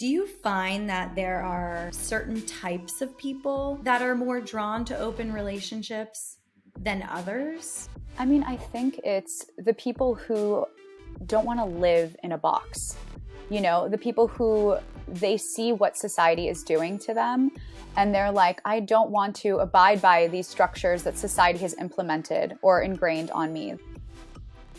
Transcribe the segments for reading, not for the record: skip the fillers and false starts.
Do you find that there are certain types of people that are more drawn to open relationships than others? I mean, I think it's the people who don't want to live in a box. You know, the people who they see what society is doing to them and they're like, I don't want to abide by these structures that society has implemented or ingrained on me.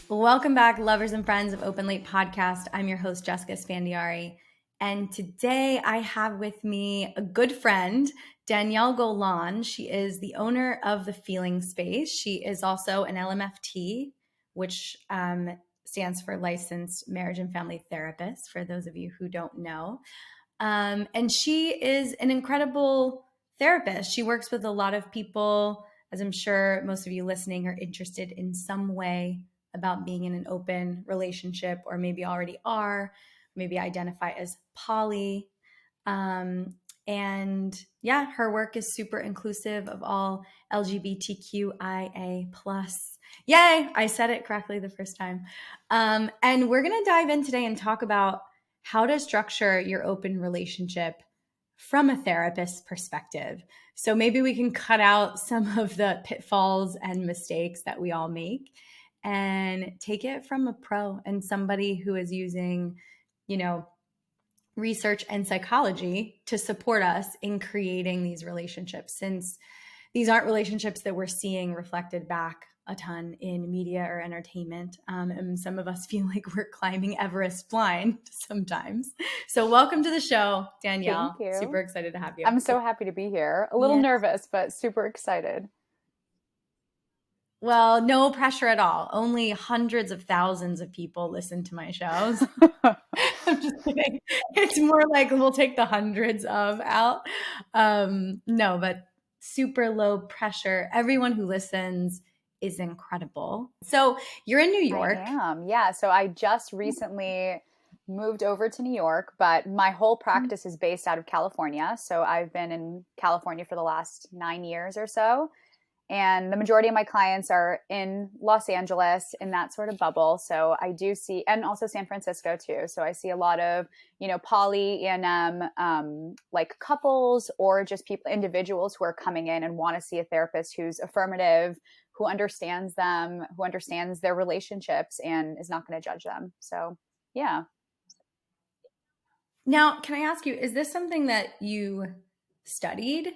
Welcome back, lovers and friends of Open Late Podcast. I'm your host, Jessica Sfandiari. And today I have with me a good friend, Danielle Golan. She is the owner of The Feeling Space. She is also an LMFT, which stands for Licensed Marriage and Family Therapist, for those of you who don't know. And she is an incredible therapist. She works with a lot of people, as I'm sure most of you listening are interested in some way about being in an open relationship, or maybe already are, maybe identify as poly. And yeah, her work is super inclusive of all LGBTQIA+. Yay, I said it correctly the first time. And we're going to dive in today and talk about how to structure your open relationship from a therapist's perspective. So maybe we can cut out some of the pitfalls and mistakes that we all make and take it from a pro and somebody who is using, research and psychology to support us in creating these relationships, since these aren't relationships that we're seeing reflected back a ton in media or entertainment. And some of us feel like we're climbing Everest blind sometimes. So welcome to the show, Danielle. Thank you. Super excited to have you. I'm so happy to be here. A little nervous, but super excited. Well, no pressure at all. Only hundreds of thousands of people listen to my shows. I'm just kidding. It's more like we'll take the hundreds of out. No, but super low pressure. Everyone who listens is incredible. So you're in New York. I am, yeah. So I just recently moved over to New York, but my whole practice is based out of California. So I've been in California for the last 9 years or so. And the majority of my clients are in Los Angeles, in that sort of bubble. So I do see, and also San Francisco too. So I see a lot of, poly E&M, like couples or just people, individuals who are coming in and want to see a therapist who's affirmative, who understands them, who understands their relationships and is not going to judge them. So, yeah. Now, can I ask you, is this something that you studied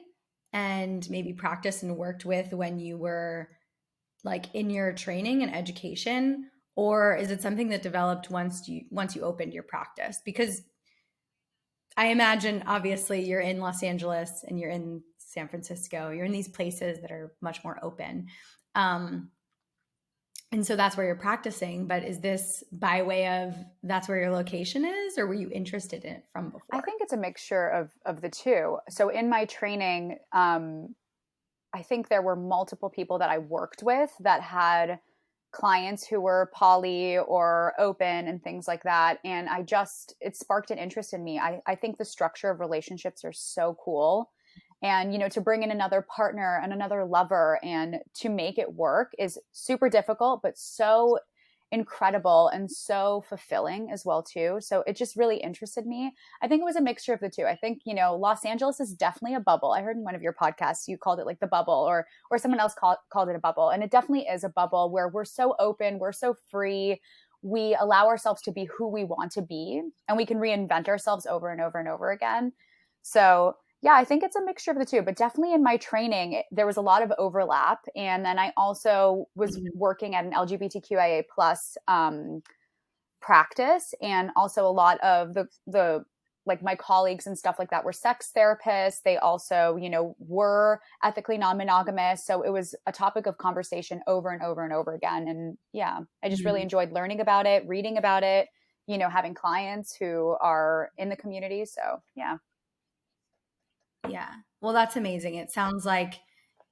and maybe practiced and worked with when you were like in your training and education, or is it something that developed once you opened your practice? Because I imagine obviously you're in Los Angeles and you're in San Francisco, you're in these places that are much more open. And so that's where you're practicing, but is this by way of that's where your location is, or were you interested in it from before? I think it's a mixture of the two. So in my training, I think there were multiple people that I worked with that had clients who were poly or open and things like that. And it sparked an interest in me. I think the structure of relationships are so cool. And, to bring in another partner and another lover and to make it work is super difficult, but so incredible and so fulfilling as well, too. So it just really interested me. I think it was a mixture of the two. I think, Los Angeles is definitely a bubble. I heard in one of your podcasts, you called it like the bubble or someone else called it a bubble. And it definitely is a bubble where we're so open, we're so free. We allow ourselves to be who we want to be, and we can reinvent ourselves over and over and over again. So yeah, I think it's a mixture of the two, but definitely in my training, there was a lot of overlap. And then I also was working at an LGBTQIA plus practice. And also a lot of the like my colleagues and stuff like that were sex therapists. They also, were ethically non-monogamous. So it was a topic of conversation over and over and over again. And yeah, I just really enjoyed learning about it, reading about it, having clients who are in the community. So yeah. Yeah. Well, that's amazing. It sounds like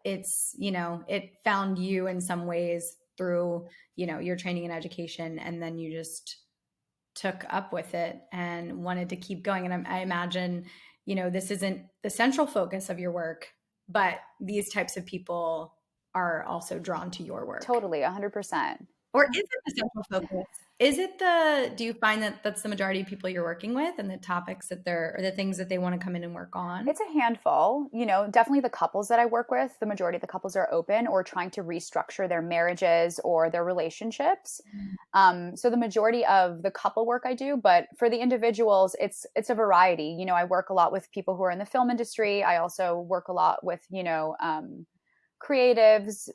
it's, it found you in some ways through, your training and education, and then you just took up with it and wanted to keep going. And I imagine, this isn't the central focus of your work, but these types of people are also drawn to your work. Totally, 100%. Or is it the central focus? Do you find that that's the majority of people you're working with and the topics that or the things that they want to come in and work on? It's a handful, definitely the couples that I work with, the majority of the couples are open or trying to restructure their marriages or their relationships. So the majority of the couple work I do, but for the individuals, it's a variety. I work a lot with people who are in the film industry. I also work a lot with, creatives,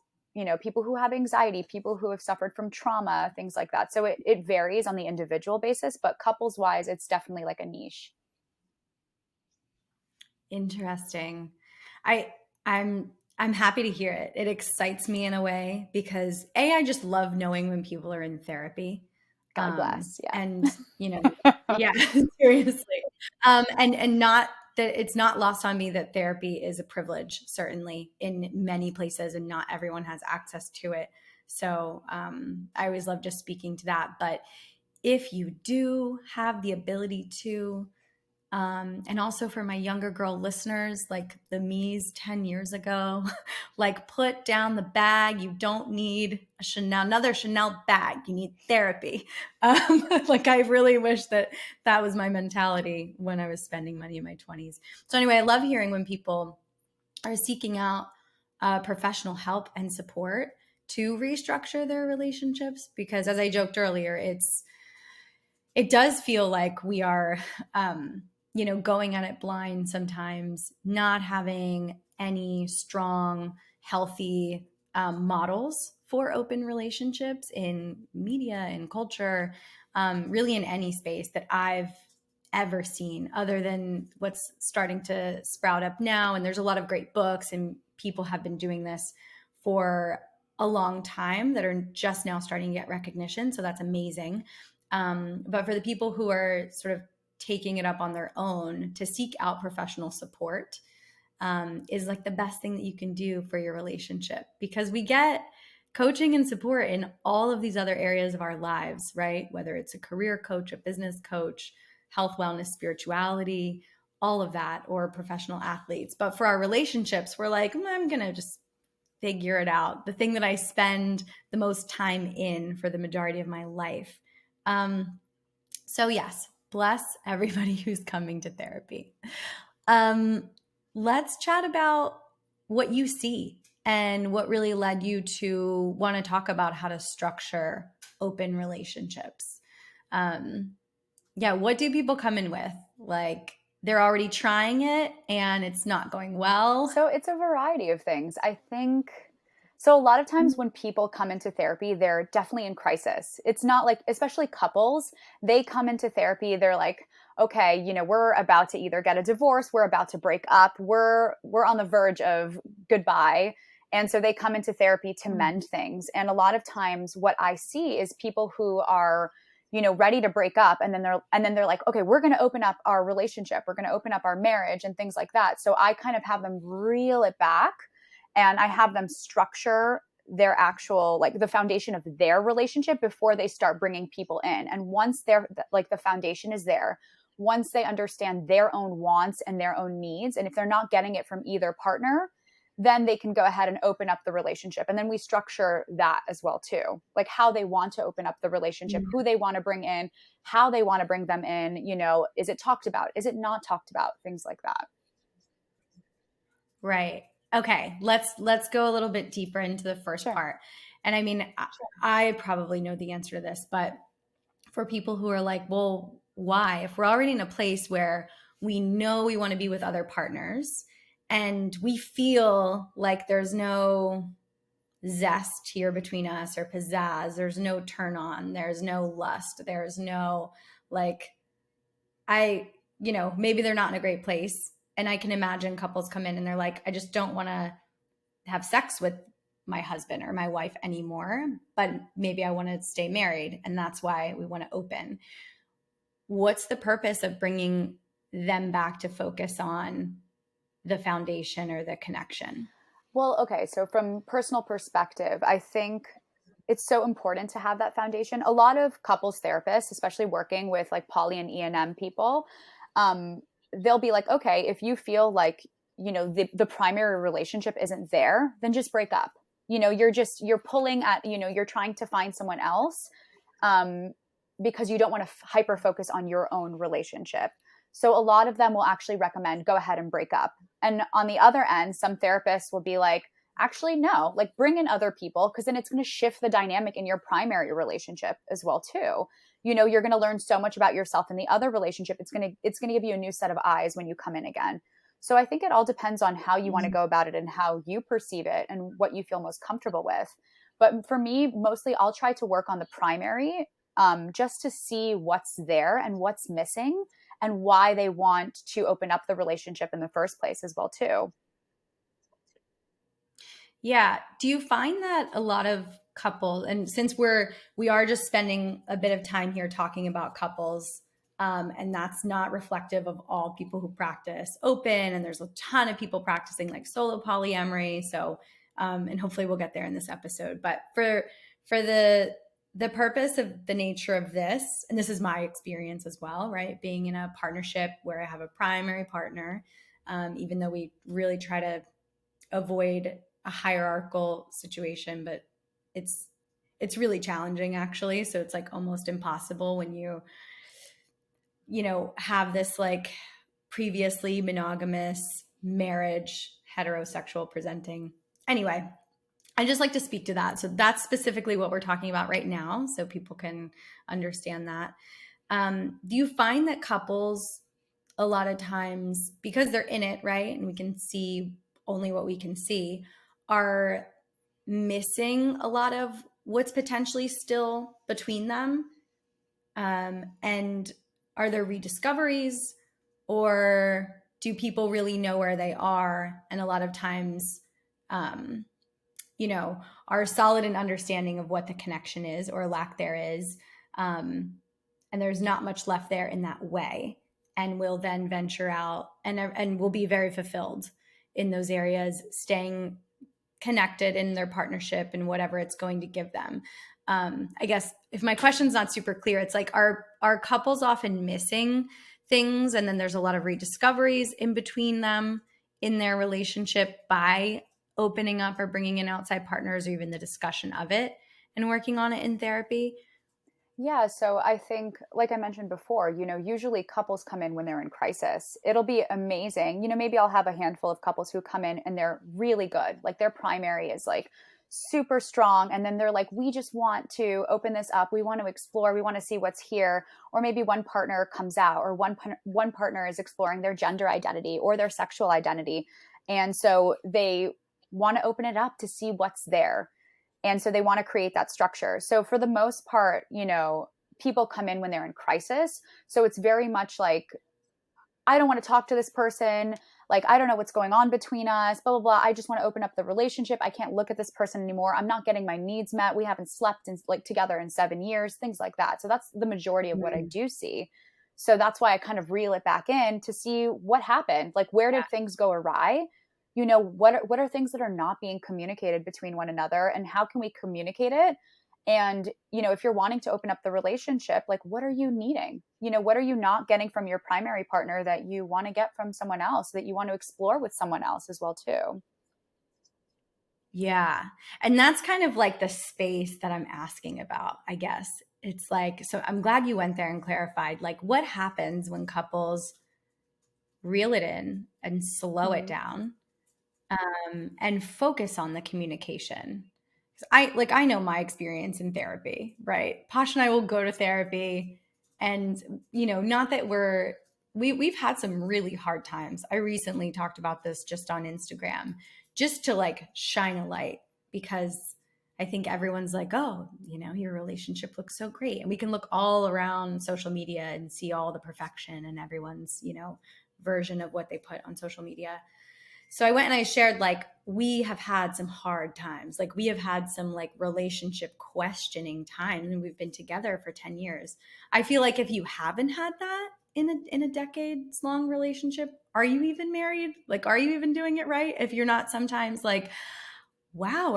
people who have anxiety, people who have suffered from trauma, things like that. So it varies on the individual basis, but couples wise, it's definitely like a niche. Interesting. I I'm happy to hear it. It excites me in a way because I just love knowing when people are in therapy. God bless. And Yeah. yeah, seriously. And not that it's not lost on me that therapy is a privilege, certainly in many places, and not everyone has access to it. So I always love just speaking to that. But if you do have the ability to, and also for my younger girl listeners, like the me's 10 years ago, like put down the bag. You don't need another Chanel bag. You need therapy. Like I really wish that was my mentality when I was spending money in my 20s. So anyway, I love hearing when people are seeking out professional help and support to restructure their relationships, because as I joked earlier, it does feel like we are, going at it blind sometimes, not having any strong, healthy models for open relationships in media and culture, really in any space that I've ever seen, other than what's starting to sprout up now. And there's a lot of great books, and people have been doing this for a long time that are just now starting to get recognition. So that's amazing. But for the people who are sort of taking it up on their own to seek out professional support, is like the best thing that you can do for your relationship, because we get coaching and support in all of these other areas of our lives, right? Whether it's a career coach, a business coach, health, wellness, spirituality, all of that, or professional athletes. But for our relationships, we're like, I'm going to just figure it out. The thing that I spend the most time in for the majority of my life. So yes, bless everybody who's coming to therapy. Let's chat about what you see and what really led you to want to talk about how to structure open relationships. Yeah, what do people come in with? Like they're already trying it and it's not going well. So it's a variety of things. I think so. A lot of times when people come into therapy, they're definitely in crisis. It's not like, especially couples, they come into therapy, they're like, okay, we're about to either get a divorce, we're about to break up, we're on the verge of goodbye. And so they come into therapy to mend things. And a lot of times what I see is people who are ready to break up, and then they're like, okay, we're going to open up our relationship, we're going to open up our marriage and things like that. So I kind of have them reel it back, and I have them structure their actual, like, the foundation of their relationship before they start bringing people in. And once they're like, the foundation is there, once they understand their own wants and their own needs, and if they're not getting it from either partner, then they can go ahead and open up the relationship. And then we structure that as well too, like how they want to open up the relationship, who they want to bring in, how they want to bring them in, is it talked about, is it not talked about, things like that. Right. Okay. Let's go a little bit deeper into the first Sure. part. And I mean, I probably know the answer to this, but for people who are like, well, why? If we're already in a place where we know we want to be with other partners and we feel like there's no zest here between us or pizzazz, there's no turn on, there's no lust, there's no like, maybe they're not in a great place. And I can imagine couples come in and they're like, I just don't want to have sex with my husband or my wife anymore, but maybe I want to stay married. And that's why we want to open. What's the purpose of bringing them back to focus on the foundation or the connection? Well, okay. So from personal perspective, I think it's so important to have that foundation. A lot of couples therapists, especially working with like poly and E&M people, they'll be like, okay, if you feel like, the primary relationship isn't there, then just break up. You're pulling at, you're trying to find someone else. because you don't want to hyper focus on your own relationship. So a lot of them will actually recommend go ahead and break up. And on the other end, some therapists will be like, actually, no, like bring in other people, because then it's going to shift the dynamic in your primary relationship as well too. You're going to learn so much about yourself in the other relationship. It's going to give you a new set of eyes when you come in again. So I think it all depends on how you want to go about it and how you perceive it and what you feel most comfortable with. But for me, mostly I'll try to work on the primary, just to see what's there and what's missing and why they want to open up the relationship in the first place as well too. Yeah. Do you find that a lot of couples, and since we are just spending a bit of time here talking about couples, and that's not reflective of all people who practice open, and there's a ton of people practicing like solo polyamory. So, and hopefully we'll get there in this episode. But for the purpose of the nature of this, and this is my experience as well, right? Being in a partnership where I have a primary partner, even though we really try to avoid a hierarchical situation, but it's really challenging actually. So it's like almost impossible when you have this like previously monogamous marriage, heterosexual presenting. Anyway, I just like to speak to that. So that's specifically what we're talking about right now, so people can understand that. Do you find that couples a lot of times, because they're in it, right, and we can see only what we can see, are missing a lot of what's potentially still between them? And are there rediscoveries, or do people really know where they are? And a lot of times, um, are solid in understanding of what the connection is or lack there is. And there's not much left there in that way. And will then venture out and will be very fulfilled in those areas, staying connected in their partnership and whatever it's going to give them. I guess if my question's not super clear, it's like, are couples often missing things, and then there's a lot of rediscoveries in between them in their relationship by opening up or bringing in outside partners, or even the discussion of it and working on it in therapy? Yeah, so I think, like I mentioned before, usually couples come in when they're in crisis. It'll be amazing. Maybe I'll have a handful of couples who come in and they're really good. Like their primary is like super strong. And then they're like, we just want to open this up. We want to explore. We want to see what's here. Or maybe one partner comes out, or one partner is exploring their gender identity or their sexual identity. And so they want to open it up to see what's there. And so they want to create that structure. So for the most part, people come in when they're in crisis. So it's very much like, I don't want to talk to this person. Like, I don't know what's going on between us, blah, blah, blah. I just want to open up the relationship. I can't look at this person anymore. I'm not getting my needs met. We haven't slept together in 7 years, things like that. So that's the majority of what I do see. So that's why I kind of reel it back in to see what happened. Like, where did things go awry? What are things that are not being communicated between one another, and how can we communicate it? And, if you're wanting to open up the relationship, like, what are you needing? What are you not getting from your primary partner that you want to get from someone else, that you want to explore with someone else as well, too? Yeah. And that's kind of like the space that I'm asking about, I guess. It's like, so I'm glad you went there and clarified, like, what happens when couples reel it in and slow it down, and focus on the communication? I know my experience in therapy, right? Posh and I will go to therapy, and not that we've had some really hard times. I recently talked about this just on Instagram, just to like shine a light, because I think everyone's like, oh, your relationship looks so great. And we can look all around social media and see all the perfection and everyone's, version of what they put on social media. So I went and I shared, like, we have had some hard times. Like, we have had some like relationship questioning times, and we've been together for 10 years. I feel like if you haven't had that in a decades long relationship, are you even married? Like, are you even doing it right? If you're not sometimes like, wow,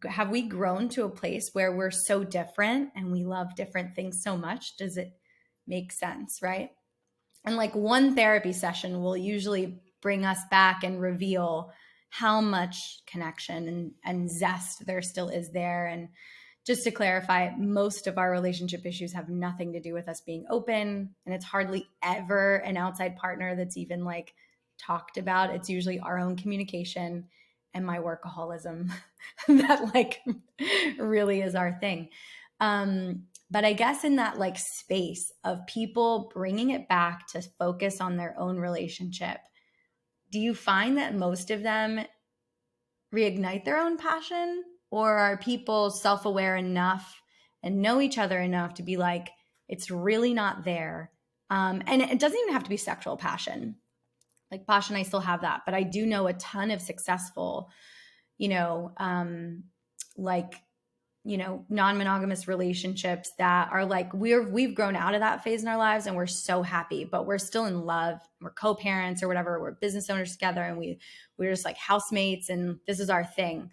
have we grown to a place where we're so different and we love different things so much? Does it make sense, right? And like one therapy session will usually bring us back and reveal how much connection and zest there still is there. And just to clarify, most of our relationship issues have nothing to do with us being open. And it's hardly ever an outside partner that's even like talked about. It's usually our own communication and my workaholism that like really is our thing. But I guess in that like space of people bringing it back to focus on their own relationship, do you find that most of them reignite their own passion, or are people self-aware enough and know each other enough to be like, it's really not there? And it doesn't even have to be sexual passion. Like passion, I still have that, but I do know a ton of successful, you know, like, you know, non-monogamous relationships that are like, we've grown out of that phase in our lives and we're so happy, but we're still in love. We're co-parents or whatever. We're business owners together and we're just like housemates and this is our thing.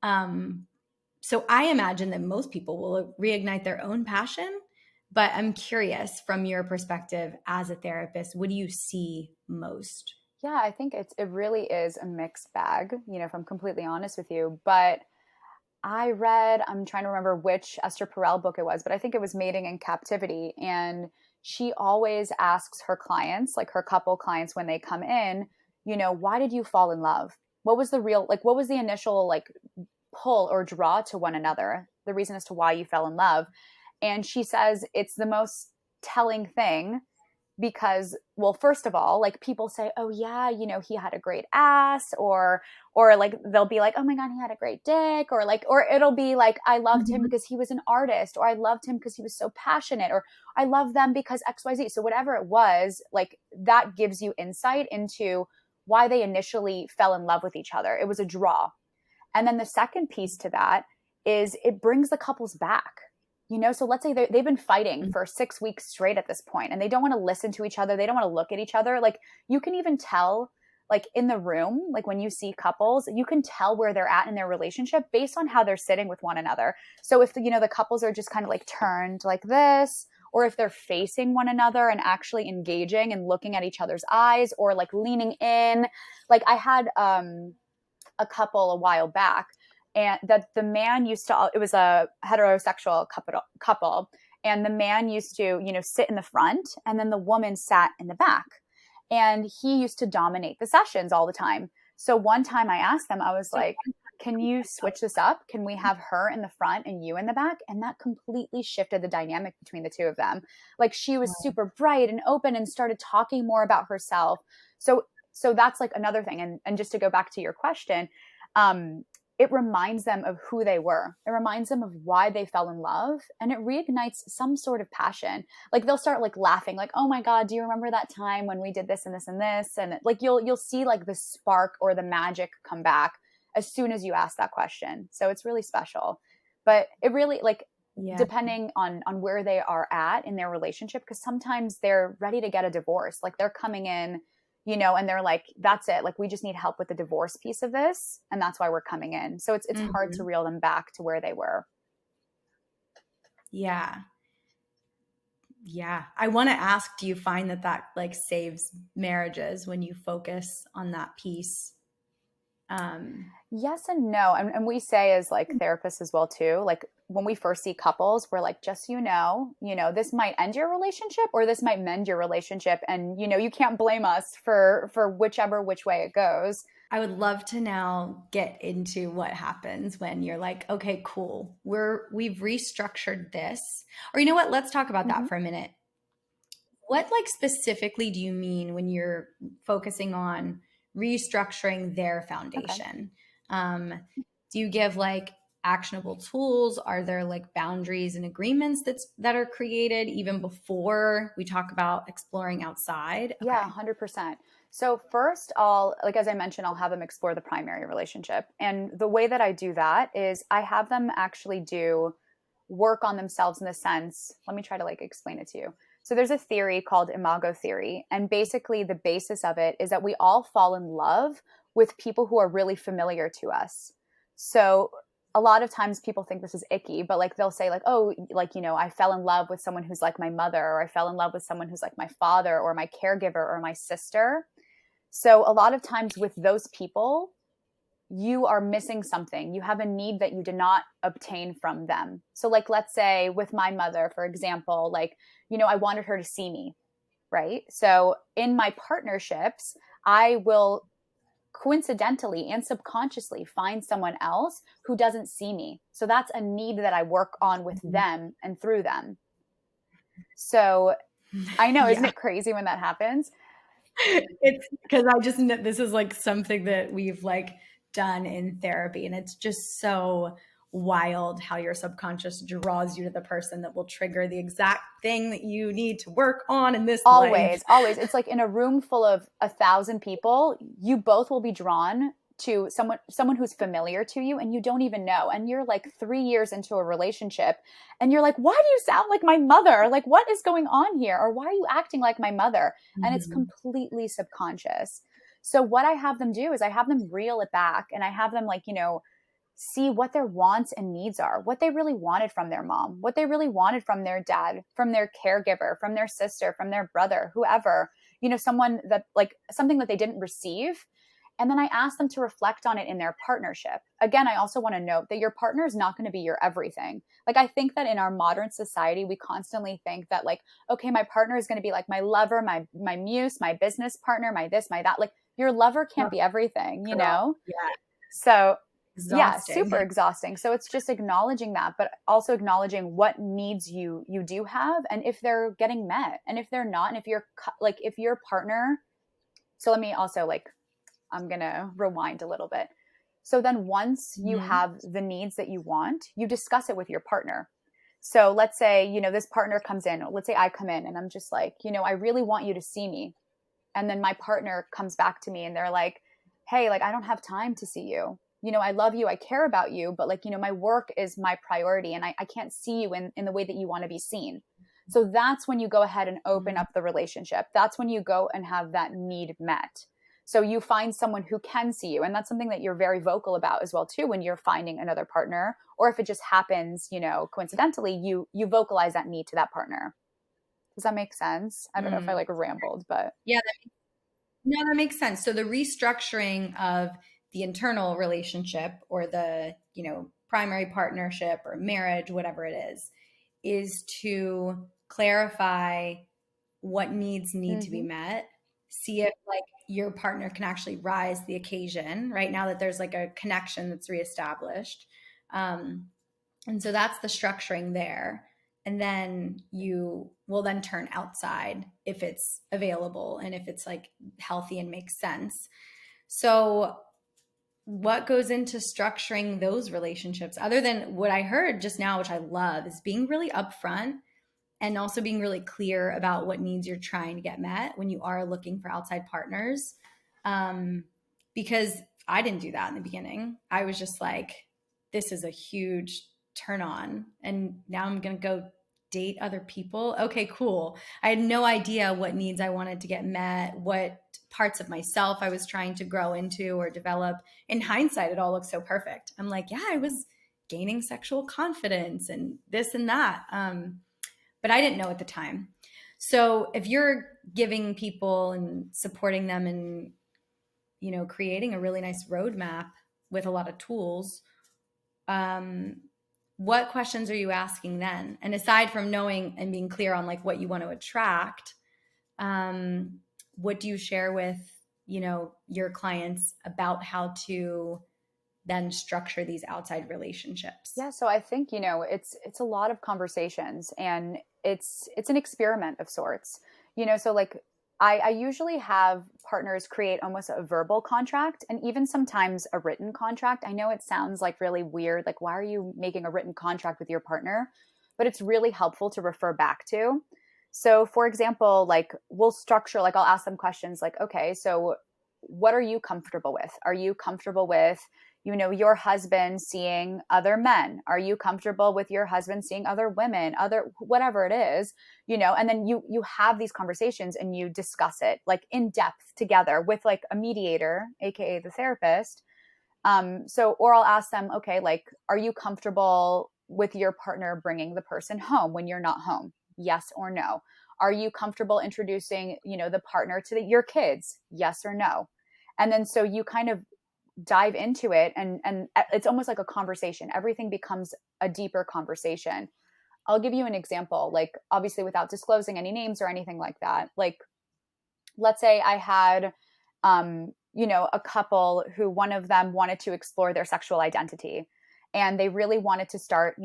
So I imagine that most people will reignite their own passion, but I'm curious from your perspective as a therapist, what do you see most? Yeah, I think it really is a mixed bag, you know, if I'm completely honest with you. But I'm trying to remember which Esther Perel book it was, but I think it was Mating in Captivity. And she always asks her clients, like her couple clients, when they come in, you know, why did you fall in love? What was what was the initial like pull or draw to one another? The reason as to why you fell in love. And she says it's the most telling thing because, well, first of all, like people say, oh yeah, you know, he had a great ass, or like they'll be like, oh my god, he had a great dick, or like, or it'll be like, I loved him because he was an artist, or I loved him because he was so passionate, or I love them because XYZ. So whatever it was, like that gives you insight into why they initially fell in love with each other. It was a draw. And then the second piece to that is it brings the couples back. You know, so let's say they've been fighting for 6 weeks straight at this point and they don't want to listen to each other. They don't want to look at each other. Like you can even tell, like in the room, like when you see couples, you can tell where they're at in their relationship based on how they're sitting with one another. So if, you know, the couples are just kind of like turned like this, or if they're facing one another and actually engaging and looking at each other's eyes, or like leaning in. Like I had a couple a while back, and that the man used to, it was a heterosexual couple, and the man used to, you know, sit in the front and then the woman sat in the back, and he used to dominate the sessions all the time. So one time I asked them, I was like, can you switch this up? Can we have her in the front and you in the back? And that completely shifted the dynamic between the two of them. Like she was super bright and open and started talking more about herself. So that's like another thing. And just to go back to your question, it reminds them of who they were. It reminds them of why they fell in love, and it reignites some sort of passion. Like they'll start like laughing, like, oh my God, do you remember that time when we did this and this and this? And like, you'll see like the spark or the magic come back as soon as you ask that question. So it's really special, but it really like, depending on where they are at in their relationship, because sometimes they're ready to get a divorce. Like they're coming in, you know, and they're like, that's it. Like, we just need help with the divorce piece of this. And that's why we're coming in. So it's hard to reel them back to where they were. Yeah. Yeah. I want to ask, do you find that like saves marriages when you focus on that piece? Yes and no. And we say as like therapists as well too, like when we first see couples, we're like, just, you know, this might end your relationship or this might mend your relationship. And, you know, you can't blame us for which way it goes. I would love to now get into what happens when you're like, okay, cool. We've restructured this. Or you know what? Let's talk about that for a minute. What like specifically do you mean when you're focusing on restructuring their foundation? Okay. Do you give like actionable tools? Are there like boundaries and agreements that are created even before we talk about exploring outside? Okay. Yeah, 100%. So first, as I mentioned, I'll have them explore the primary relationship. And the way that I do that is I have them actually do work on themselves in the sense, let me try to like explain it to you. So there's a theory called imago theory. And basically the basis of it is that we all fall in love with people who are really familiar to us. So a lot of times people think this is icky, but like they'll say like, oh, like, you know, I fell in love with someone who's like my mother, or I fell in love with someone who's like my father or my caregiver or my sister. So a lot of times with those people, you are missing something. You have a need that you did not obtain from them. So like, let's say with my mother, for example, like, I wanted her to see me, right? So in my partnerships, I will coincidentally and subconsciously find someone else who doesn't see me. So that's a need that I work on with them and through them. So I know, isn't it crazy when that happens? It's because this is like something that we've like done in therapy, and it's just so wild how your subconscious draws you to the person that will trigger the exact thing that you need to work on in this life. Always. It's like in a room full of 1,000 people, you both will be drawn to someone who's familiar to you and you don't even know. And you're like 3 years into a relationship and you're like, why do you sound like my mother? Like, what is going on here? Or why are you acting like my mother? And it's completely subconscious. So what I have them do is I have them reel it back and I have them like, see what their wants and needs are, what they really wanted from their mom, what they really wanted from their dad, from their caregiver, from their sister, from their brother, whoever, someone that like something that they didn't receive. And then I ask them to reflect on it in their partnership. Again, I also want to note that your partner is not going to be your everything. Like, I think that in our modern society, we constantly think that like, okay, my partner is going to be like my lover, my muse, my business partner, my this, my that. Like, your lover can't be everything, Yeah. So Exhausting. yeah, super exhausting. So it's just acknowledging that, but also acknowledging what needs you do have and if they're getting met and if they're not. And if your partner, so let me also like, I'm going to rewind a little bit. So then once you have the needs that you want, you discuss it with your partner. So let's say, this partner comes in, let's say I come in and I'm just like, I really want you to see me. And then my partner comes back to me and they're like, hey, like, I don't have time to see you. I love you. I care about you, but like, my work is my priority and I can't see you in the way that you want to be seen. So that's when you go ahead and open up the relationship. That's when you go and have that need met. So you find someone who can see you. And that's something that you're very vocal about as well, too, when you're finding another partner, or if it just happens, coincidentally, you vocalize that need to that partner. Does that make sense? I don't know if I like rambled, but yeah, that makes sense. So the restructuring of the internal relationship or the, primary partnership or marriage, whatever it is to clarify what needs need to be met. See if like your partner can actually rise to the occasion right now that there's like a connection that's reestablished. And so that's the structuring there. And then you will then turn outside if it's available and if it's like healthy and makes sense. So what goes into structuring those relationships other than what I heard just now, which I love, is being really upfront and also being really clear about what needs you're trying to get met when you are looking for outside partners. Because I didn't do that in the beginning. I was just like, this is a huge turn on. And now I'm going to go date other people. Okay, cool. I had no idea what needs I wanted to get met, what parts of myself I was trying to grow into or develop. In hindsight, it all looks so perfect. I'm like, yeah, I was gaining sexual confidence and this and that. But I didn't know at the time. So if you're giving people and supporting them and, creating a really nice roadmap with a lot of tools, what questions are you asking then? And aside from knowing and being clear on like what you want to attract, what do you share with, your clients about how to then structure these outside relationships? Yeah, so I think, it's a lot of conversations and it's an experiment of sorts. So like I usually have partners create almost a verbal contract and even sometimes a written contract. I know it sounds like really weird, like why are you making a written contract with your partner? But it's really helpful to refer back to. So for example, like we'll structure, like I'll ask them questions like, okay, so what are you comfortable with? Are you comfortable with your husband seeing other men? Are you comfortable with your husband seeing other women, other whatever it is, and then you have these conversations and you discuss it like in depth together with like a mediator, aka the therapist. Or I'll ask them, okay, like, are you comfortable with your partner bringing the person home when you're not home? Yes or no. Are you comfortable introducing, the partner to your kids? Yes or no. And then so you kind of dive into it, and it's almost like a conversation. Everything becomes a deeper conversation. I'll give you an example, like obviously without disclosing any names or anything like that. Like, let's say I had, a couple who one of them wanted to explore their sexual identity, and they really wanted to start,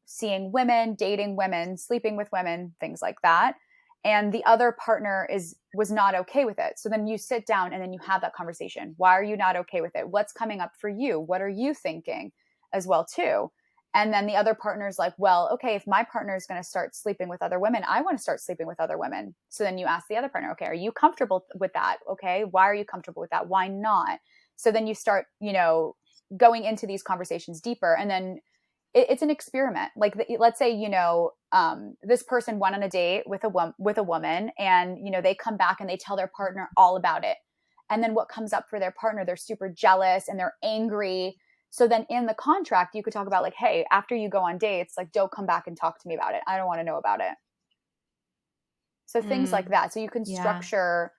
seeing women, dating women, sleeping with women, things like that. And the other partner was not okay with it. So then you sit down and then you have that conversation. Why are you not okay with it? What's coming up for you? What are you thinking as well too? And then the other partner is like, well, okay, if my partner is going to start sleeping with other women, I want to start sleeping with other women. So then you ask the other partner, okay, are you comfortable with that? Okay, why are you comfortable with that? Why not? So then you start, going into these conversations deeper. And then it's an experiment. Like, let's say, this person went on a date with a woman, and, they come back and they tell their partner all about it. And then what comes up for their partner, they're super jealous and they're angry. So then in the contract, you could talk about like, hey, after you go on dates, like, don't come back and talk to me about it. I don't want to know about it. So things like that. So you can structure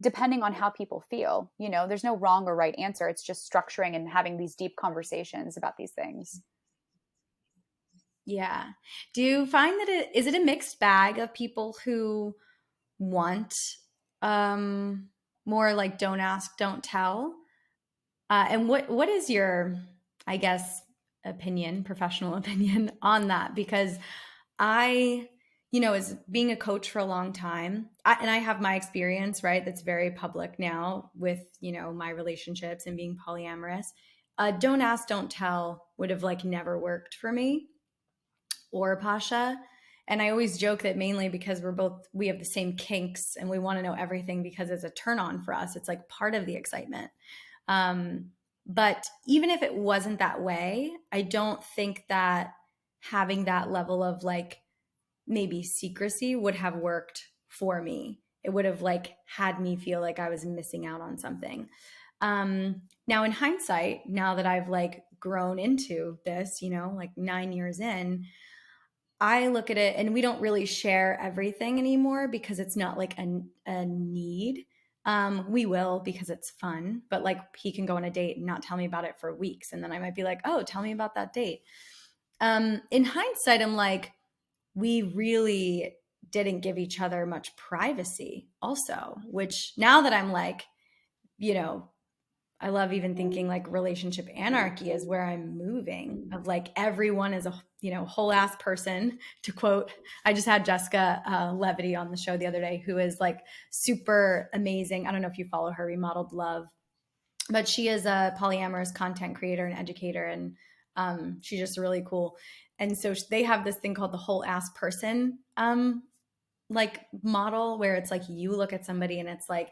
depending on how people feel. There's no wrong or right answer. It's just structuring and having these deep conversations about these things. Yeah. Do you find that is it a mixed bag of people who want more like don't ask, don't tell? And what is your, I guess, professional opinion on that? Because I, as being a coach for a long time, and I have my experience, right? That's very public now with, my relationships and being polyamorous. Don't ask, don't tell would have like never worked for me or Pasha. And I always joke that mainly because we have the same kinks and we want to know everything because it's a turn on for us. It's like part of the excitement. But even if it wasn't that way, I don't think that having that level of like maybe secrecy would have worked for me. It would have like had me feel like I was missing out on something. Now in hindsight, now that I've like grown into this, like 9 years in, I look at it and we don't really share everything anymore because it's not like a need. We will because it's fun, but like he can go on a date and not tell me about it for weeks. And then I might be like, oh, tell me about that date. In hindsight, I'm like, we really didn't give each other much privacy also, which now that I'm like, I love even thinking like relationship anarchy is where I'm moving, of like everyone is a whole ass person, to quote. I just had Jessica Levity on the show the other day, who is like super amazing. I don't know if you follow her, Remodeled Love, but she is a polyamorous content creator and educator, and she's just really cool. And so they have this thing called the whole ass person like model, where it's like you look at somebody and it's like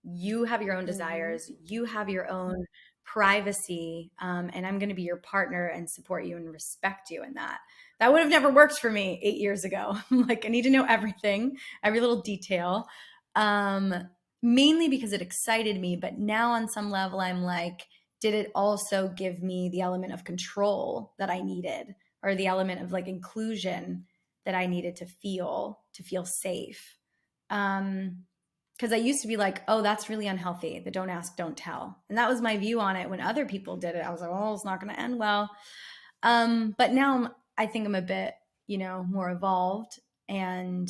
you have your own desires, you have your own privacy, and I'm going to be your partner and support you and respect you in that. That would have never worked for me 8 years ago. Like, I need to know everything, every little detail, mainly because it excited me. But now on some level, I'm like, did it also give me the element of control that I needed, or the element of like inclusion that I needed to feel safe? Because I used to be like, oh, that's really unhealthy, the don't ask, don't tell. And that was my view on it when other people did it. I was like, oh, it's not going to end well. But now I think I'm a bit, more evolved. And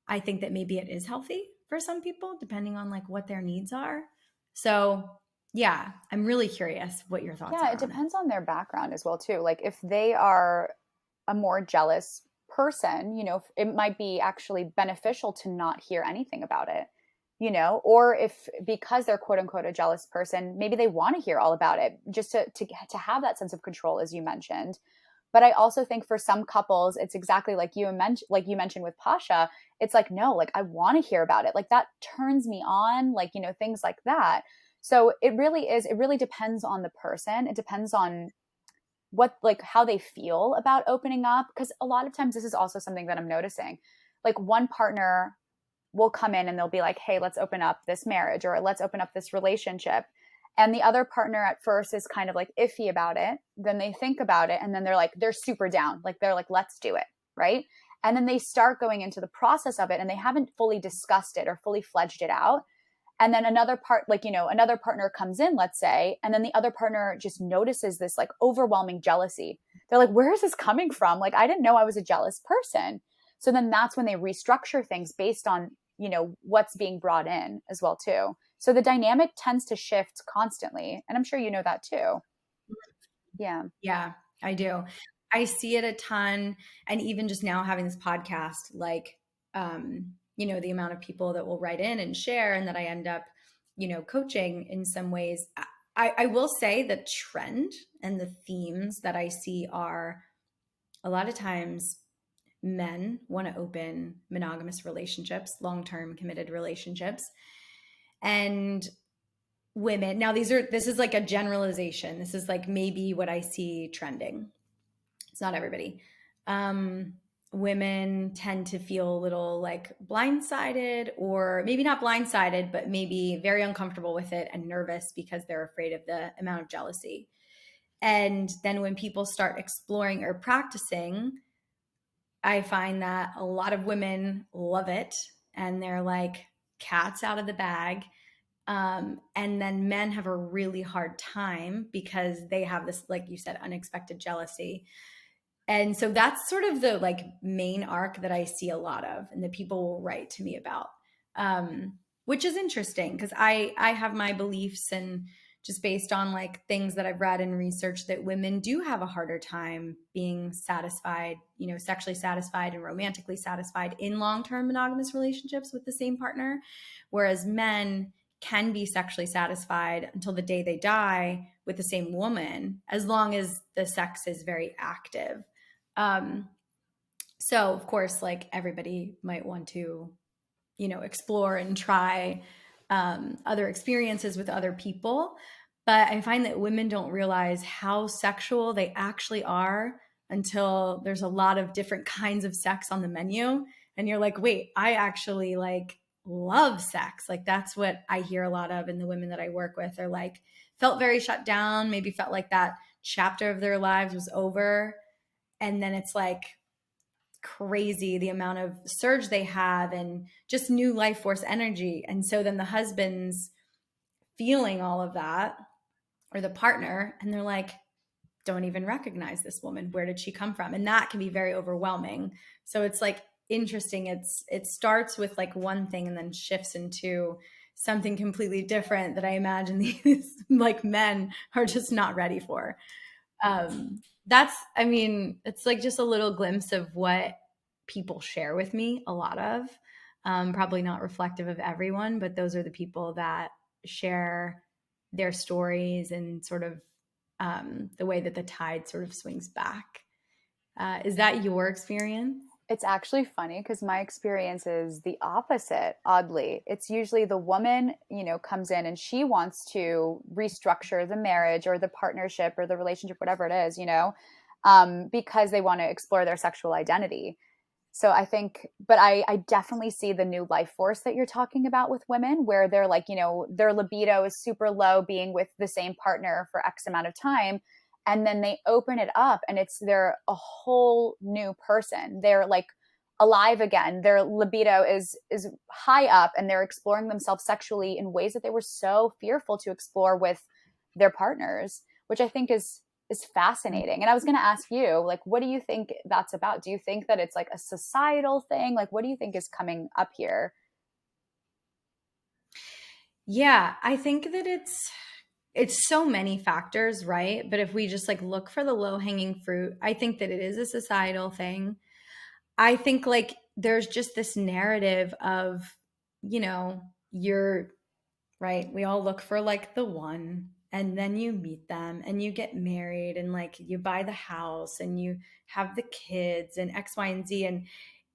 I think that maybe it is healthy for some people, depending on like what their needs are. So yeah, I'm really curious what your thoughts are. Yeah, it depends on their background as well too. Like if they are a more jealous person, it might be actually beneficial to not hear anything about it. Or if because they're quote unquote a jealous person, maybe they want to hear all about it just to have that sense of control, as you mentioned. But I also think for some couples, it's exactly like you mentioned with Pasha. It's like, no, like I want to hear about it. Like that turns me on, like, things like that. So it really depends on the person. It depends on how they feel about opening up. Because a lot of times this is also something that I'm noticing. Like one partner will come in and they'll be like, hey, let's open up this marriage, or let's open up this relationship. And the other partner at first is kind of like iffy about it. Then they think about it and then they're super down. Like they're like, let's do it. Right. And then they start going into the process of it and they haven't fully discussed it or fully fledged it out. And then another part, like, another partner comes in, let's say, and then the other partner just notices this like overwhelming jealousy. They're like, where is this coming from? Like, I didn't know I was a jealous person. So then that's when they restructure things based on, what's being brought in as well too. So the dynamic tends to shift constantly. And I'm sure you know that too. Yeah. Yeah, I do. I see it a ton. And even just now having this podcast, like, the amount of people that will write in and share and that I end up, coaching in some ways. I will say the trend and the themes that I see are a lot of times men want to open monogamous relationships, long-term committed relationships. And women, now this is like a generalization. This is like maybe what I see trending. It's not everybody. Women tend to feel a little like blindsided, or maybe not blindsided, but maybe very uncomfortable with it and nervous because they're afraid of the amount of jealousy. And then when people start exploring or practicing, I find that a lot of women love it and they're like cats out of the bag. And then men have a really hard time because they have this, like you said, unexpected jealousy. And so that's sort of the like main arc that I see a lot of and that people will write to me about, which is interesting because I have my beliefs, and just based on like things that I've read and researched, that women do have a harder time being satisfied, sexually satisfied and romantically satisfied in long-term monogamous relationships with the same partner, whereas men can be sexually satisfied until the day they die with the same woman, as long as the sex is very active. So of course, like everybody might want to, explore and try other experiences with other people. But I find that women don't realize how sexual they actually are until there's a lot of different kinds of sex on the menu. And you're like, wait, I actually like love sex. Like that's what I hear a lot of. And the women that I work with are like, felt very shut down, maybe felt like that chapter of their lives was over. And then it's like crazy the amount of surge they have and just new life force energy. And so then the husband's feeling all of that, or the partner, and they're like, don't even recognize this woman. Where did she come from? And that can be very overwhelming. So it's like interesting. It starts with like one thing and then shifts into something completely different that I imagine these like men are just not ready for. It's like just a little glimpse of what people share with me, a lot of, probably not reflective of everyone, but those are the people that share their stories and sort of the way that the tide sort of swings back. Is that your experience? It's actually funny because my experience is the opposite, oddly. It's usually the woman, comes in and she wants to restructure the marriage or the partnership or the relationship, whatever it is, because they want to explore their sexual identity. So I think, but I definitely see the new life force that you're talking about with women, where they're like, their libido is super low being with the same partner for X amount of time. And then they open it up and they're a whole new person. They're like alive again. Their libido is high up and they're exploring themselves sexually in ways that they were so fearful to explore with their partners, which I think is fascinating. And I was going to ask you, like, what do you think that's about? Do you think that it's like a societal thing? Like, what do you think is coming up here? Yeah, I think that it's so many factors, right? But if we just like look for the low-hanging fruit, I think that it is a societal thing. I think like there's just this narrative of, you're right. We all look for like the one, and then you meet them and you get married and like you buy the house and you have the kids and X, Y, and Z. And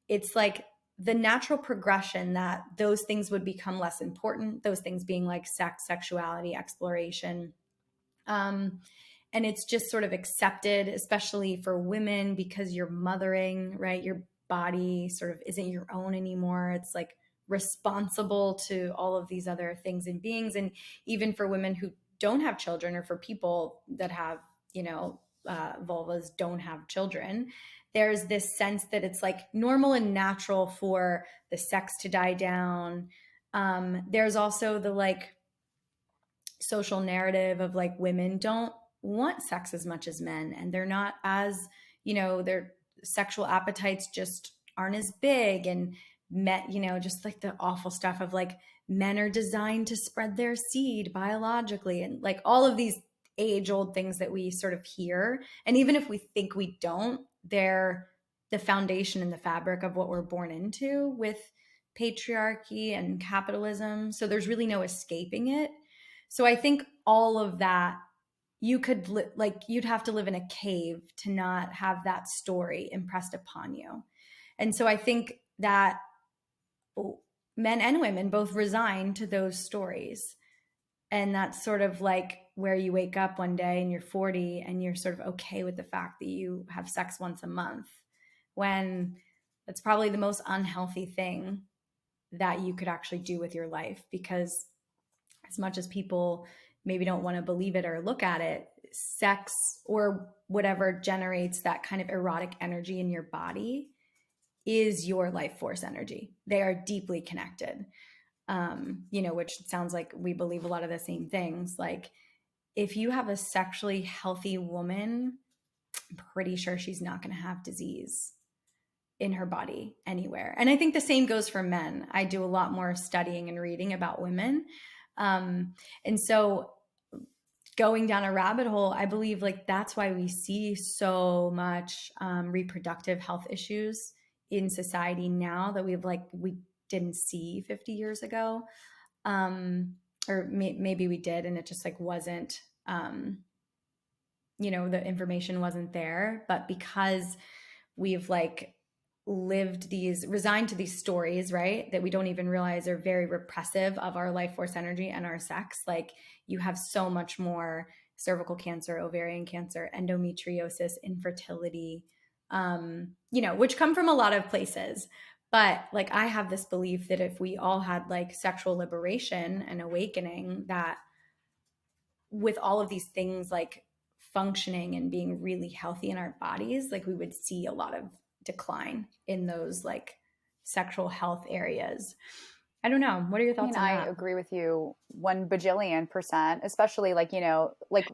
it's like the natural progression that those things would become less important, those things being like sex, sexuality, exploration. And it's just sort of accepted, especially for women, because you're mothering, right? Your body sort of isn't your own anymore. It's like responsible to all of these other things and beings. And even for women who don't have children, or for people that have, vulvas, don't have children, there's this sense that it's like normal and natural for the sex to die down, There's also the like social narrative of like women don't want sex as much as men, and they're not as, their sexual appetites just aren't as big, and met, just like the awful stuff of like men are designed to spread their seed biologically, and like all of these age old things that we sort of hear. And even if we think we don't, they're the foundation and the fabric of what we're born into with patriarchy and capitalism. So there's really no escaping it. So I think all of that, you could like you'd have to live in a cave to not have that story impressed upon you. And so I think that men and women both resign to those stories. And that's sort of like where you wake up one day and you're 40 and you're sort of okay with the fact that you have sex once a month, when that's probably the most unhealthy thing that you could actually do with your life. Because as much as people maybe don't want to believe it or look at it, sex or whatever generates that kind of erotic energy in your body is your life force energy. They are deeply connected. Which sounds like we believe a lot of the same things. Like if you have a sexually healthy woman, I'm pretty sure she's not going to have disease in her body anywhere. And I think the same goes for men. I do a lot more studying and reading about women. And so going down a rabbit hole, I believe like that's why we see so much reproductive health issues in society now that we didn't see 50 years ago. Or maybe we did, and it just like wasn't, the information wasn't there. But because we've like resigned to these stories, right, that we don't even realize are very repressive of our life force energy and our sex. Like you have so much more cervical cancer, ovarian cancer, endometriosis, infertility, which come from a lot of places. But like I have this belief that if we all had like sexual liberation and awakening, that with all of these things like functioning and being really healthy in our bodies, like we would see a lot of decline in those like sexual health areas. I don't know. What are your thoughts on I that? agree with you 1 bajillion%, especially like, like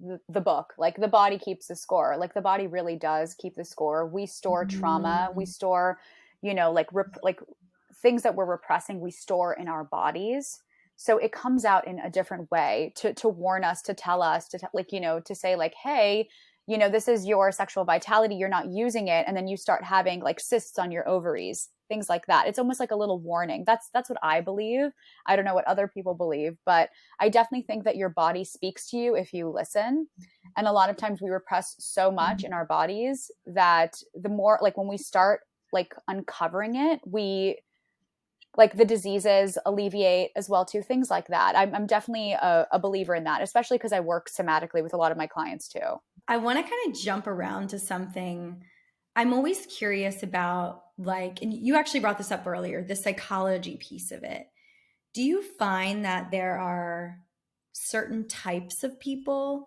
the book, like the body keeps the score. Like the body really does keep the score. We store trauma. We store, like things that we're repressing, we store in our bodies. So it comes out in a different way to warn us, to tell us, to say like, hey, this is your sexual vitality. You're not using it. And then you start having like cysts on your ovaries, things like that. It's almost like a little warning. That's what I believe. I don't know what other people believe, but I definitely think that your body speaks to you if you listen. And a lot of times we repress so much in our bodies that the more, like when we start like uncovering it, we like the diseases alleviate as well too, things like that. I'm definitely a believer in that, especially because I work somatically with a lot of my clients too. I want to kind of jump around to something I'm always curious about, like, and you actually brought this up earlier, the psychology piece of it. Do you find that there are certain types of people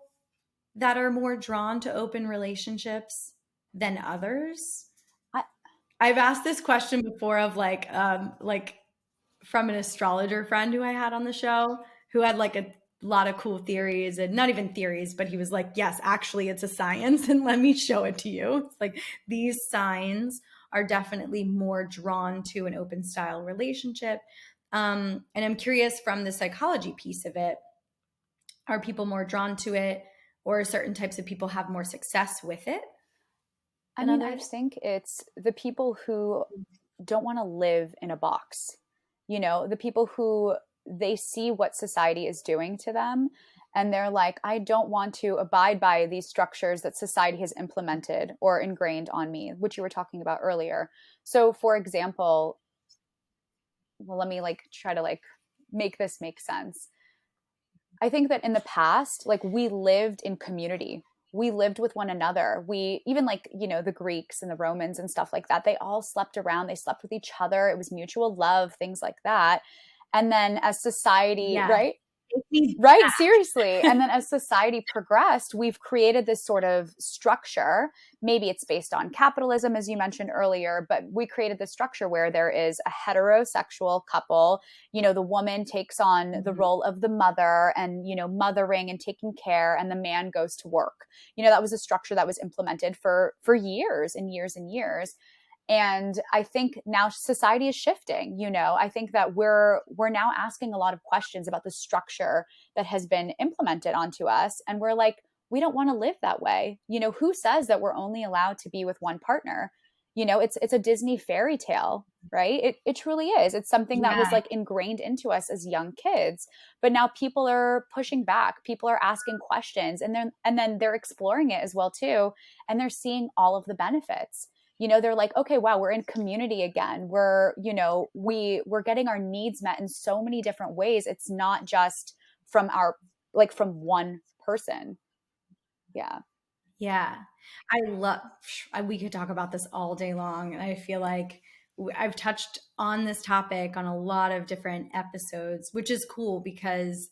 that are more drawn to open relationships than others? I, I've asked this question before of like from an astrologer friend who I had on the show, who had like a lot of cool theories, and not even theories, but he was like, yes, actually it's a science and let me show it to you. It's like these signs are definitely more drawn to an open style relationship. And I'm curious, from the psychology piece of it, are people more drawn to it, or certain types of people have more success with it than I others? think it's the people who don't want to live in a box, the people who they see what society is doing to them. And they're like, I don't want to abide by these structures that society has implemented or ingrained on me, which you were talking about earlier. So, for example, well, let me like try to like make this make sense. I think that in the past, like we lived in community. We lived with one another. We even like, the Greeks and the Romans and stuff like that. They all slept around. They slept with each other. It was mutual love, things like that. And then as society, Yes. right? Right, seriously. And then as society progressed, we've created this sort of structure. Maybe it's based on capitalism, as you mentioned earlier, but we created this structure where there is a heterosexual couple. The woman takes on the role of the mother and, mothering and taking care, and the man goes to work. That was a structure that was implemented for years and years and years. And I think now society is shifting. I think that we're now asking a lot of questions about the structure that has been implemented onto us. And we're like, we don't want to live that way. Who says that we're only allowed to be with one partner? It's a Disney fairy tale, right? It truly is. It's something that was like ingrained into us as young kids. But now people are pushing back. People are asking questions, and then they're exploring it as well too. And they're seeing all of the benefits. They're like, okay, wow, we're in community again. We're getting our needs met in so many different ways. It's not just from from one person. Yeah. Yeah. We could talk about this all day long. And I feel like I've touched on this topic on a lot of different episodes, which is cool because,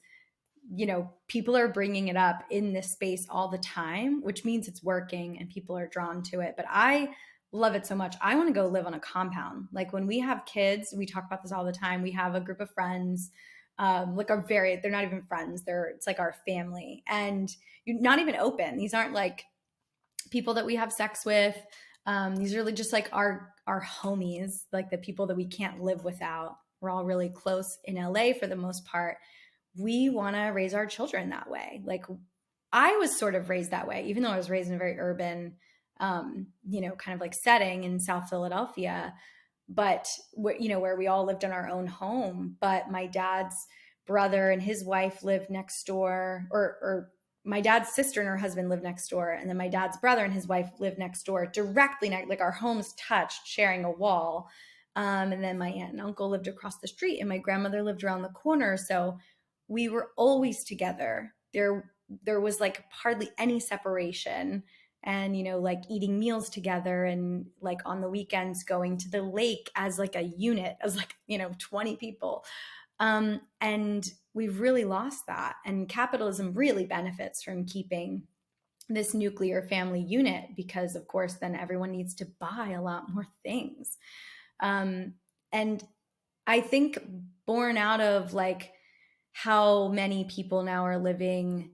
people are bringing it up in this space all the time, which means it's working and people are drawn to it. But I love it so much. I want to go live on a compound. Like when we have kids, we talk about this all the time. We have a group of friends, they're not even friends. It's like our family, and you're not even open. These aren't like people that we have sex with. These are really just like our homies, like the people that we can't live without. We're all really close in LA for the most part. We want to raise our children that way. Like I was sort of raised that way, even though I was raised in a very urban, kind of like setting in South Philadelphia, but where we all lived in our own home. But my dad's brother and his wife lived next door, or my dad's sister and her husband lived next door. And then my dad's brother and his wife lived next door, directly next, like our homes touched, sharing a wall. And then my aunt and uncle lived across the street, and my grandmother lived around the corner. So we were always together. There was like hardly any separation, and like eating meals together, and like on the weekends going to the lake as like a unit as like 20 people. And we've really lost that, and capitalism really benefits from keeping this nuclear family unit, because of course then everyone needs to buy a lot more things. And I think born out of like how many people now are living,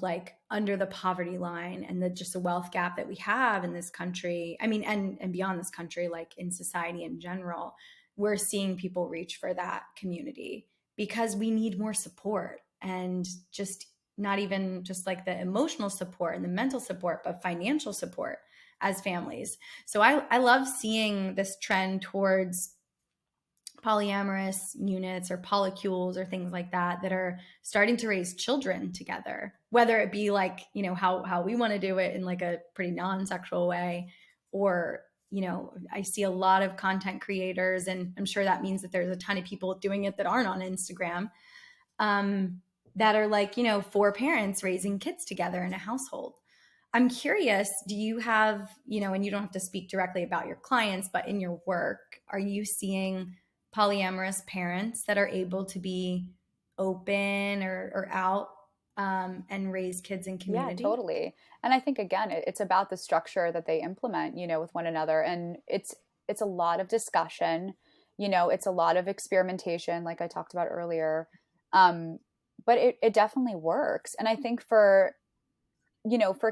like under the poverty line, and just the wealth gap that we have in this country. I mean, and beyond this country, like in society in general, we're seeing people reach for that community because we need more support, and just not even just like the emotional support and the mental support, but financial support as families. So I love seeing this trend towards polyamorous units or polycules or things like that are starting to raise children together, whether it be like, how we want to do it in like a pretty non-sexual way, or, I see a lot of content creators, and I'm sure that means that there's a ton of people doing it that aren't on Instagram, that are like, four parents raising kids together in a household. I'm curious, do you have, and you don't have to speak directly about your clients, but in your work, are you seeing polyamorous parents that are able to be open or out, and raise kids in community? Yeah, totally. And I think again, it's about the structure that they implement, with one another. And it's a lot of discussion, it's a lot of experimentation, like I talked about earlier. But it definitely works. And I think for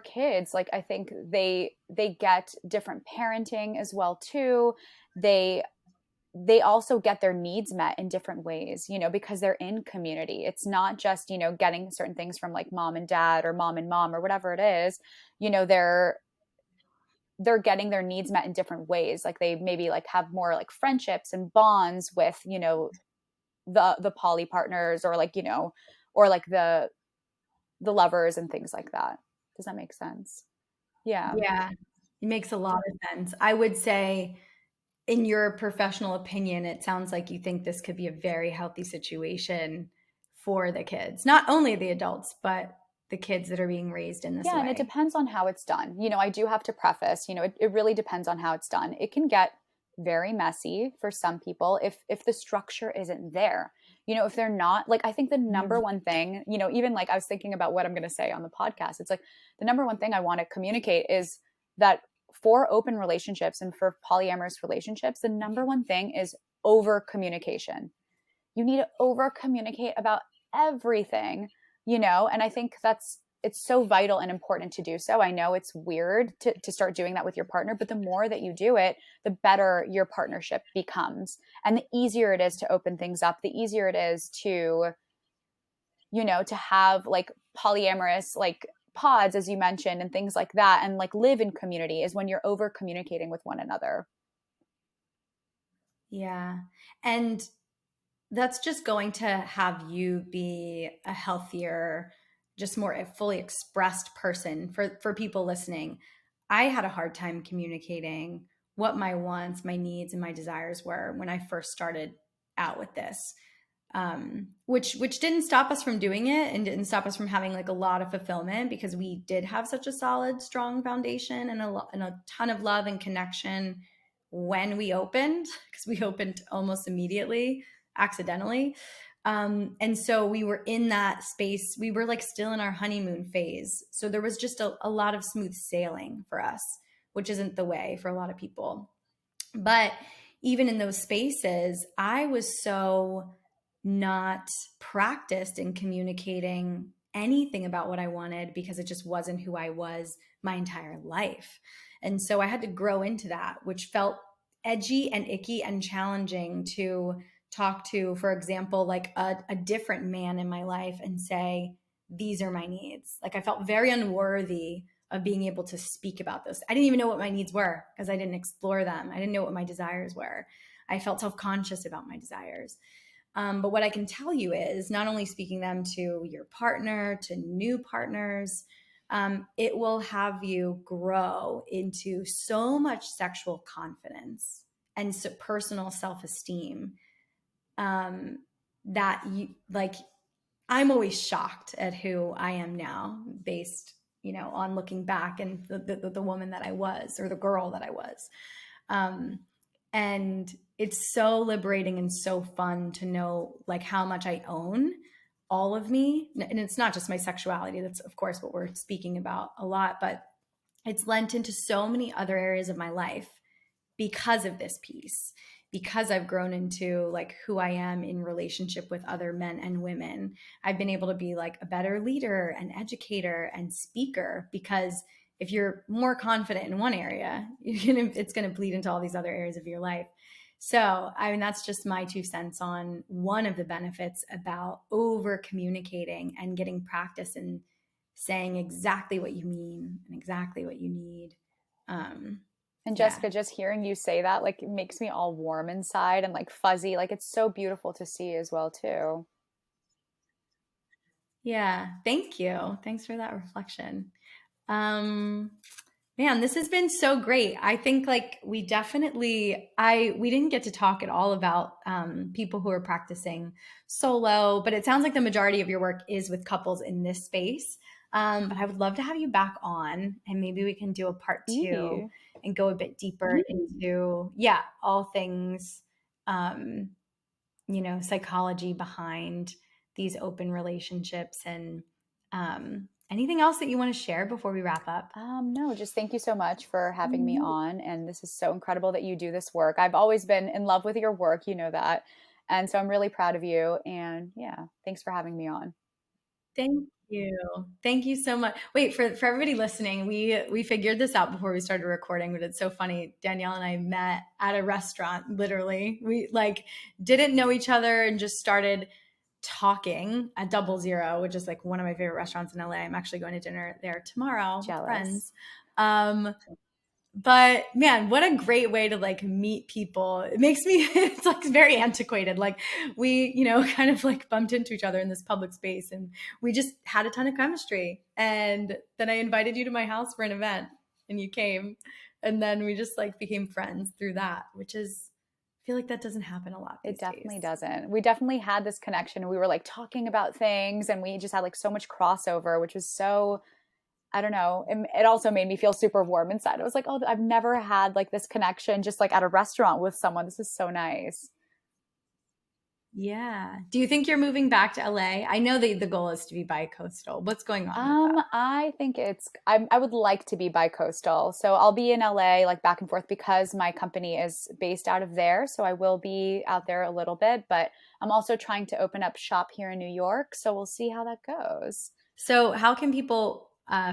kids, like I think they get different parenting as well too. They also get their needs met in different ways, because they're in community. It's not just, getting certain things from like mom and dad or mom and mom or whatever it is. They're getting their needs met in different ways. Like they maybe like have more like friendships and bonds with, the poly partners, or like, or like the lovers and things like that. Does that make sense? Yeah. Yeah, it makes a lot of sense. I would say, in your professional opinion, it sounds like you think this could be a very healthy situation for the kids, not only the adults, but the kids that are being raised in this Yeah, way. and it depends on how it's done. I do have to preface, it really depends on how it's done. It can get very messy for some people if the structure isn't there. if they're not like, I think the number one thing, even like I was thinking about what I'm going to say on the podcast. It's like the number one thing I want to communicate is that for open relationships and for polyamorous relationships, the number one thing is over communication. You need to over communicate about everything, and I think it's so vital and important to do so. I know it's weird to start doing that with your partner, but the more that you do it, the better your partnership becomes. And the easier it is to open things up, the easier it is to, to have like polyamorous, like pods, as you mentioned, and things like that. And like live in community is when you're over communicating with one another. Yeah. And that's just going to have you be a healthier, just more fully expressed person for people listening. I had a hard time communicating what my wants, my needs, and my desires were when I first started out with this. Which didn't stop us from doing it and didn't stop us from having like a lot of fulfillment, because we did have such a solid, strong foundation and a ton of love and connection when we opened, because we opened almost immediately accidentally. And so we were in that space. We were like still in our honeymoon phase. So there was just a lot of smooth sailing for us, which isn't the way for a lot of people. But even in those spaces, I was so not practiced in communicating anything about what I wanted, because it just wasn't who I was my entire life. And so I had to grow into that, which felt edgy and icky and challenging to talk to, for example, like a different man in my life and say, these are my needs. Like I felt very unworthy of being able to speak about this. I didn't even know what my needs were because I didn't explore them. I didn't know what my desires were. I felt self-conscious about my desires. But what I can tell you is not only speaking them to your partner, to new partners, it will have you grow into so much sexual confidence and so personal self-esteem, that you like, I'm always shocked at who I am now based, on looking back and the woman that I was, or the girl that I was. And it's so liberating and so fun to know like how much I own all of me. And it's not just my sexuality. That's of course what we're speaking about a lot, but it's lent into so many other areas of my life because of this piece, because I've grown into like who I am in relationship with other men and women. I've been able to be like a better leader and educator and speaker, because if you're more confident in one area, it's going to bleed into all these other areas of your life. So, I mean, that's just my 2 cents on one of the benefits about over communicating and getting practice in saying exactly what you mean and exactly what you need. And Yeah. Jessica, just hearing you say that, like, it makes me all warm inside and like fuzzy. Like, it's so beautiful to see as well, too. Yeah. Thank you. Thanks for that reflection. Um, Man, this has been so great. I think like we didn't get to talk at all about people who are practicing solo, but it sounds like the majority of your work is with couples in this space. But I would love to have you back on, and maybe we can do a part 2 Eee. and go a bit deeper into, yeah, all things, um, psychology behind these open relationships, and anything else that you want to share before we wrap up? No, just thank you so much for having me on. And this is so incredible that you do this work. I've always been in love with your work, you know that. And so I'm really proud of you. And yeah, thanks for having me on. Thank you. Thank you so much. Wait, for everybody listening, we figured this out before we started recording, but it's so funny. Danielle and I met at a restaurant, literally. We like didn't know each other and just started talking at Double Zero, which is like one of my favorite restaurants in LA. I'm actually going to dinner there tomorrow with friends. But man, what a great way to like meet people. It makes me, it's like very antiquated. Like we, kind of like bumped into each other in this public space and we just had a ton of chemistry. And then I invited you to my house for an event and you came. And then we just like became friends through that, which is, I feel like that doesn't happen a lot these It definitely days. doesn't. We definitely had this connection. We were like talking about things and we just had like so much crossover, which was so, I don't know. It also made me feel super warm inside. I was like, oh, I've never had like this connection just like at a restaurant with someone. This is so nice. Yeah. Do you think you're moving back to LA? I know that the goal is to be bi-coastal. What's going on with that? I think I would like to be bi-coastal. So I'll be in LA like back and forth because my company is based out of there. So I will be out there a little bit, but I'm also trying to open up shop here in New York. So we'll see how that goes. So how can people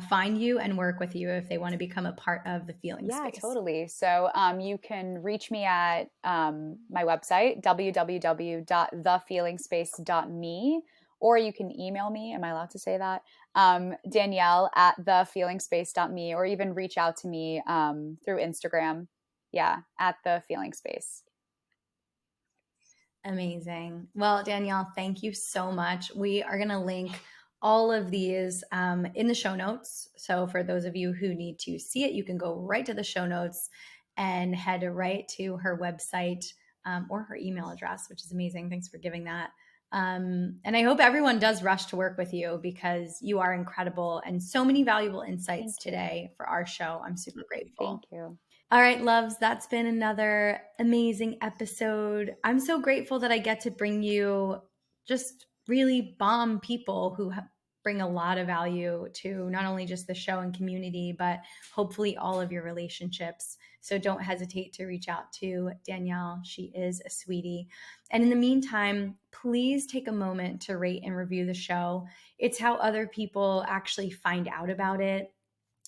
find you and work with you if they want to become a part of the feeling Yeah, space? totally. So you can reach me at my website, www.thefeelingspace.me, or you can email me. Am I allowed to say that? Danielle at thefeelingspace.me, or even reach out to me through Instagram. Yeah, at the feeling space. Amazing. Well, Danielle, thank you so much. We are going to link all of these in the show notes. So, for those of you who need to see it, you can go right to the show notes and head right to her website or her email address, which is amazing. Thanks for giving that. And I hope everyone does rush to work with you because you are incredible and so many valuable insights today for our show. I'm super Thank grateful. you. All right, loves, that's been another amazing episode. I'm so grateful that I get to bring you just really bomb people who bring a lot of value to not only just the show and community, but hopefully all of your relationships. So don't hesitate to reach out to Danielle. She is a sweetie. And in the meantime, please take a moment to rate and review the show. It's how other people actually find out about it.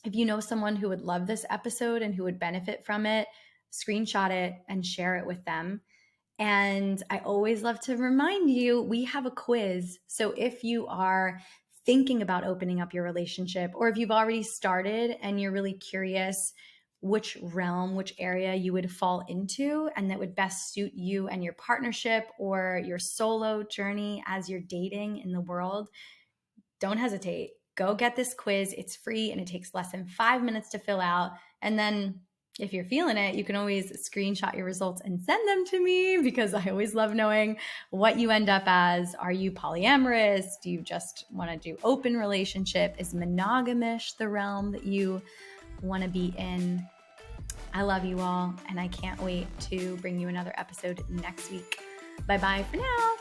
If you know someone who would love this episode and who would benefit from it, screenshot it and share it with them. And I always love to remind you, we have a quiz. So if you are thinking about opening up your relationship, or if you've already started and you're really curious which realm, which area you would fall into and that would best suit you and your partnership or your solo journey as you're dating in the world, don't hesitate. Go get this quiz. It's free and it takes less than 5 minutes to fill out. And then if you're feeling it, you can always screenshot your results and send them to me because I always love knowing what you end up as. Are you polyamorous? Do you just want to do open relationship? Is monogamish the realm that you want to be in? I love you all, and I can't wait to bring you another episode next week. Bye-bye for now.